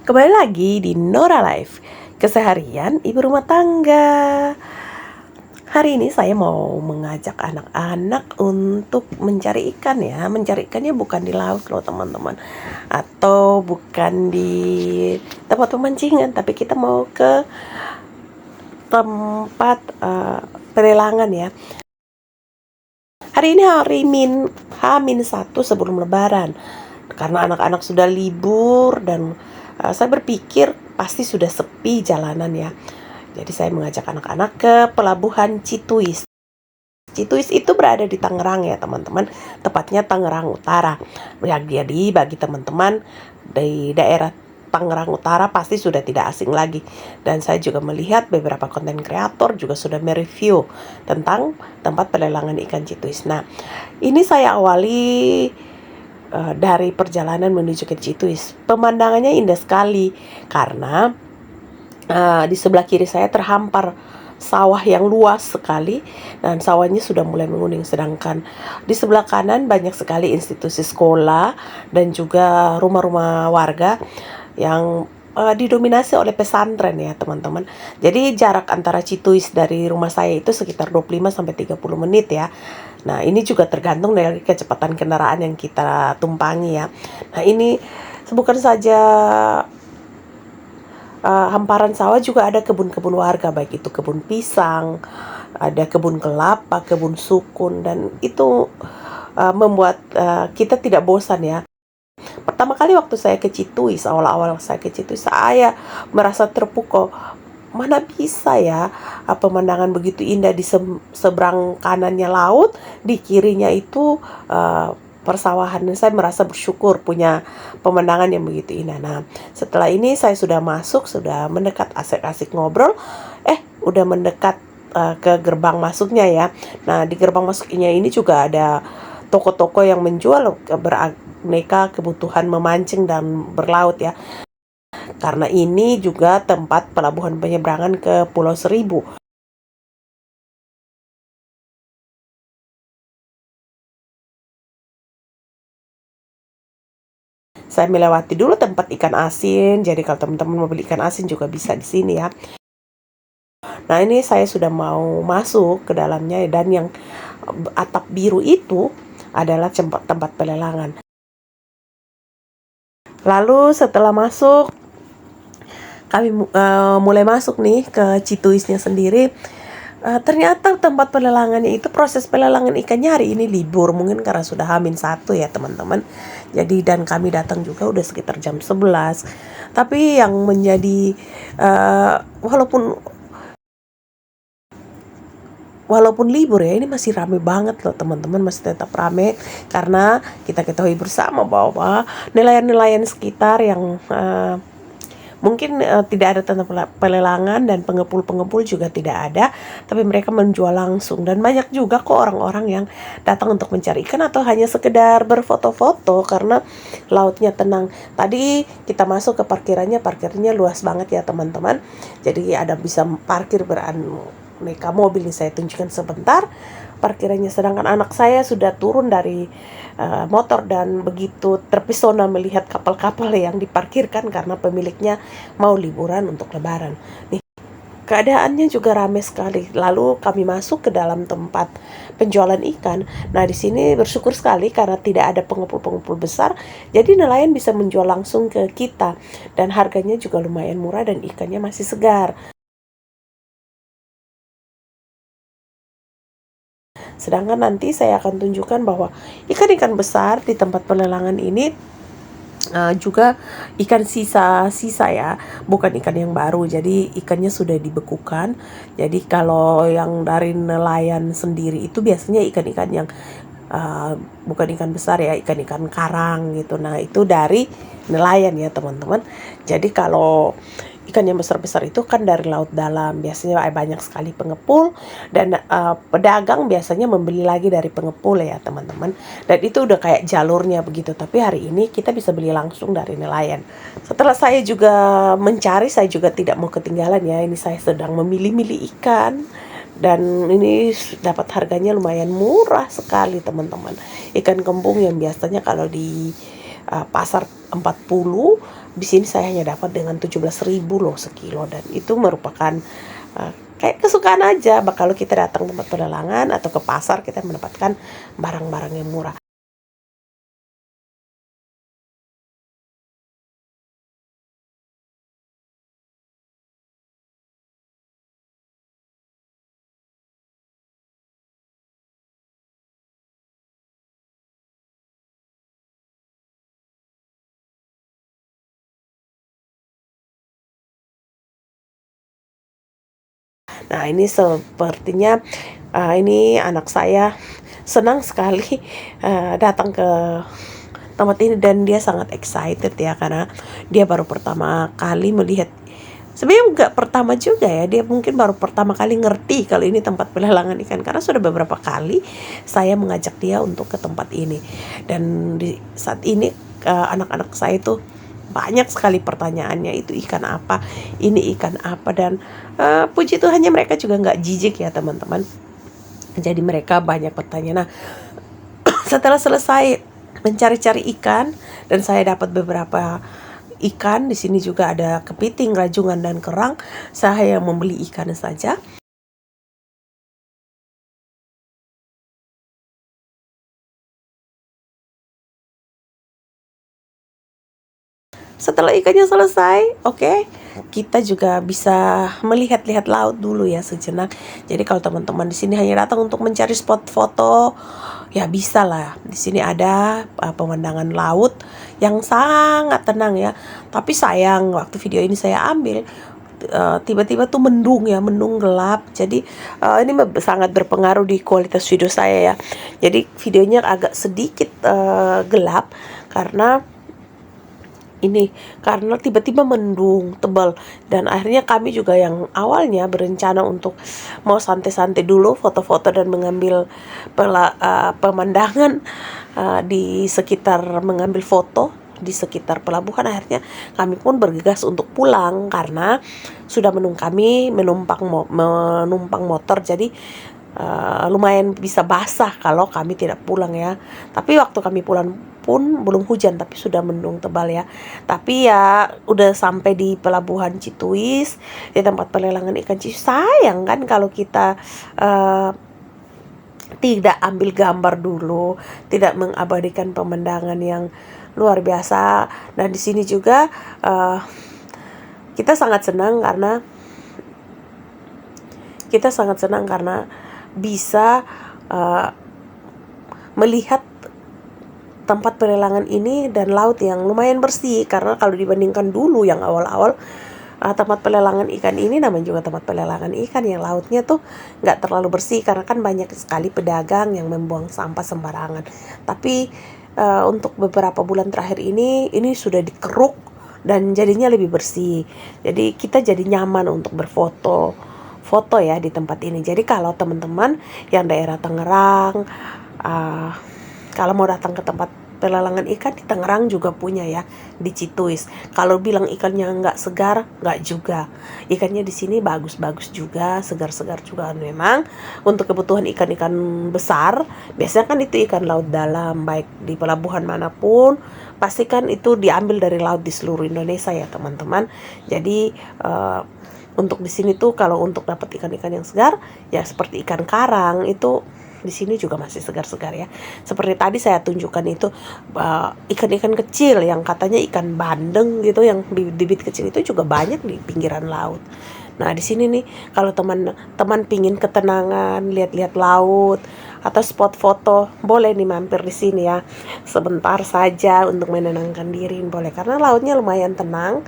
Kembali lagi di Nora Life, keseharian ibu rumah tangga. Hari ini saya mau mengajak anak-anak untuk mencari ikan ya. Mencari ikannya bukan di laut loh teman-teman, atau bukan di tempat pemancingan, tapi kita mau ke tempat pelelangan ya. Hari ini H-1 sebelum lebaran. Karena anak-anak sudah libur dan saya berpikir pasti sudah sepi jalanan ya. Jadi saya mengajak anak-anak ke pelabuhan Cituis. Cituis itu berada di Tangerang ya teman-teman, tepatnya Tangerang Utara. Jadi bagi teman-teman di daerah Tangerang Utara pasti sudah tidak asing lagi. Dan saya juga melihat beberapa konten kreator juga sudah mereview tentang tempat pelelangan ikan Cituis. Nah, ini saya awali dari perjalanan menuju ke Cituis. Pemandangannya indah sekali karena di sebelah kiri saya terhampar sawah yang luas sekali dan sawahnya sudah mulai menguning, sedangkan di sebelah kanan banyak sekali institusi sekolah dan juga rumah-rumah warga yang didominasi oleh pesantren ya teman-teman. Jadi jarak antara Cituis dari rumah saya itu sekitar 25-30 menit ya. Nah, ini juga tergantung dari kecepatan kendaraan yang kita tumpangi ya. Nah, ini bukan saja hamparan sawah, juga ada kebun-kebun warga, baik itu kebun pisang, ada kebun kelapa, kebun sukun, dan itu membuat kita tidak bosan ya. Pertama kali waktu saya ke Cituis, awal-awal saya ke Cituis, saya merasa terpukau. Mana bisa ya pemandangan begitu indah, di seberang kanannya laut, di kirinya itu persawahan. Saya merasa bersyukur punya pemandangan yang begitu indah. Nah, setelah ini saya sudah masuk, sudah mendekat, asik-asik ngobrol, udah mendekat ke gerbang masuknya ya. Nah, di gerbang masuknya ini juga ada toko-toko yang menjual beraneka kebutuhan memancing dan berlaut ya. Karena ini juga tempat pelabuhan penyeberangan ke Pulau Seribu. Saya melewati dulu tempat ikan asin, jadi kalau teman-teman mau beli ikan asin juga bisa di sini ya. Nah, ini saya sudah mau masuk ke dalamnya dan yang atap biru itu adalah tempat pelelangan. Lalu setelah masuk, kami mulai masuk nih ke Cituisnya sendiri. Ternyata tempat pelelangannya itu, proses pelelangan ikannya hari ini libur, mungkin karena sudah H-1 ya teman-teman. Jadi dan kami datang juga udah sekitar jam 11. Tapi yang menjadi walaupun libur ya, ini masih rame banget loh teman-teman, masih tetap rame karena kita ketahui bersama bahwa nelayan-nelayan sekitar yang mungkin tidak ada tempat pelelangan dan pengepul-pengepul juga tidak ada, tapi mereka menjual langsung. Dan banyak juga kok orang-orang yang datang untuk mencari ikan atau hanya sekedar berfoto-foto karena lautnya tenang. Tadi kita masuk ke parkirannya luas banget ya teman-teman. Jadi ada bisa parkir beraneka mobil. Ini saya tunjukkan sebentar parkirannya, sedangkan anak saya sudah turun dari motor dan begitu terpesona melihat kapal-kapal yang diparkirkan karena pemiliknya mau liburan untuk lebaran. Nih, keadaannya juga ramai sekali. Lalu kami masuk ke dalam tempat penjualan ikan. Nah, di sini bersyukur sekali karena tidak ada pengepul-pengepul besar, jadi nelayan bisa menjual langsung ke kita dan harganya juga lumayan murah dan ikannya masih segar. Sedangkan nanti saya akan tunjukkan bahwa ikan-ikan besar di tempat pelelangan ini juga ikan sisa-sisa ya, bukan ikan yang baru. Jadi ikannya sudah dibekukan. Jadi kalau yang dari nelayan sendiri itu biasanya ikan-ikan yang bukan ikan besar ya, ikan-ikan karang gitu. Nah, itu dari nelayan ya teman-teman. Jadi kalau ikan yang besar-besar itu kan dari laut dalam, biasanya banyak sekali pengepul dan pedagang biasanya membeli lagi dari pengepul ya teman-teman. Dan itu udah kayak jalurnya begitu. Tapi hari ini kita bisa beli langsung dari nelayan. Setelah saya juga mencari, saya juga tidak mau ketinggalan ya. Ini saya sedang memilih-milih ikan dan ini dapat harganya lumayan murah sekali teman-teman. Ikan kembung yang biasanya kalau di pasar 40, di sini saya hanya dapat dengan 17.000 loh sekilo, dan itu merupakan kayak kesukaan aja. Kalau kita datang tempat pelelangan atau ke pasar, kita mendapatkan barang-barang yang murah. Nah, ini sepertinya ini anak saya senang sekali datang ke tempat ini, dan dia sangat excited ya, karena dia baru pertama kali melihat. Sebenarnya nggak pertama juga ya, dia mungkin baru pertama kali ngerti kalau ini tempat pelelangan ikan, karena sudah beberapa kali saya mengajak dia untuk ke tempat ini. Dan di saat ini anak-anak saya itu banyak sekali pertanyaannya, itu ikan apa, ini ikan apa, dan puji Tuhannya mereka juga nggak jijik ya teman-teman. Jadi mereka banyak bertanya. Nah, setelah selesai mencari-cari ikan dan saya dapat beberapa ikan, di sini juga ada kepiting, rajungan, dan kerang. Saya membeli ikan saja. Setelah ikannya selesai, oke, kita juga bisa melihat-lihat laut dulu ya sejenak. Jadi kalau teman-teman di sini hanya datang untuk mencari spot foto, ya bisa lah. Di sini ada pemandangan laut yang sangat tenang ya. Tapi sayang, waktu video ini saya ambil, tiba-tiba tuh mendung ya, mendung gelap. Jadi ini sangat berpengaruh di kualitas video saya ya. Jadi videonya agak sedikit gelap karena tiba-tiba mendung tebal, dan akhirnya kami juga yang awalnya berencana untuk mau santai-santai dulu, foto-foto dan mengambil pemandangan di sekitar, mengambil foto di sekitar pelabuhan. Akhirnya kami pun bergegas untuk pulang karena sudah menumpang motor, jadi lumayan bisa basah kalau kami tidak pulang ya. Tapi waktu kami pulang pun belum hujan, tapi sudah mendung tebal ya. Tapi ya udah sampai di pelabuhan Cituis, di tempat pelelangan ikan Cituis. Sayang kan kalau kita tidak ambil gambar dulu, tidak mengabadikan pemandangan yang luar biasa. Dan di sini juga kita sangat senang karena bisa melihat tempat pelelangan ini dan laut yang lumayan bersih. Karena kalau dibandingkan dulu yang awal-awal, tempat pelelangan ikan ini namanya juga tempat pelelangan ikan, yang lautnya tuh nggak terlalu bersih karena kan banyak sekali pedagang yang membuang sampah sembarangan. Tapi untuk beberapa bulan terakhir ini sudah dikeruk dan jadinya lebih bersih. Jadi kita jadi nyaman untuk berfoto ya di tempat ini. Jadi kalau teman-teman yang daerah Tangerang, kalau mau datang ke tempat pelelangan ikan di Tangerang juga punya ya, di Cituis. Kalau bilang ikannya nggak segar, nggak juga. Ikannya di sini bagus-bagus juga, segar-segar juga. Memang untuk kebutuhan ikan-ikan besar, biasanya kan itu ikan laut dalam, baik di pelabuhan manapun, pastikan itu diambil dari laut di seluruh Indonesia ya teman-teman. Jadi untuk di sini tuh kalau untuk dapat ikan-ikan yang segar ya seperti ikan karang, itu di sini juga masih segar-segar ya. Seperti tadi saya tunjukkan itu ikan-ikan kecil yang katanya ikan bandeng gitu, yang bibit kecil itu juga banyak di pinggiran laut. Nah, di sini nih kalau teman-teman pingin ketenangan, lihat-lihat laut atau spot foto, boleh nih mampir di sini ya. Sebentar saja untuk menenangkan diri, boleh, karena lautnya lumayan tenang.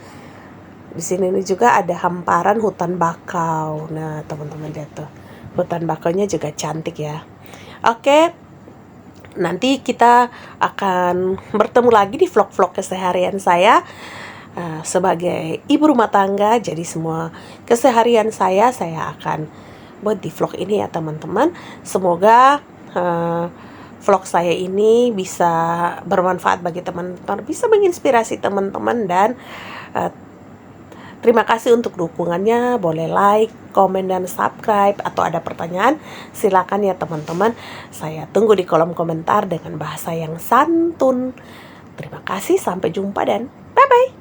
Di sini juga ada hamparan hutan bakau. Nah, teman-teman lihat tuh. Hutan bakaunya juga cantik ya. Oke. Nanti kita akan bertemu lagi di vlog-vlog keseharian saya sebagai ibu rumah tangga. Jadi semua keseharian saya akan buat di vlog ini ya, teman-teman. Semoga vlog saya ini bisa bermanfaat bagi teman-teman, bisa menginspirasi teman-teman, dan terima kasih untuk dukungannya. Boleh like, komen, dan subscribe. Atau ada pertanyaan, silakan ya teman-teman. Saya tunggu di kolom komentar dengan bahasa yang santun. Terima kasih, sampai jumpa dan bye-bye.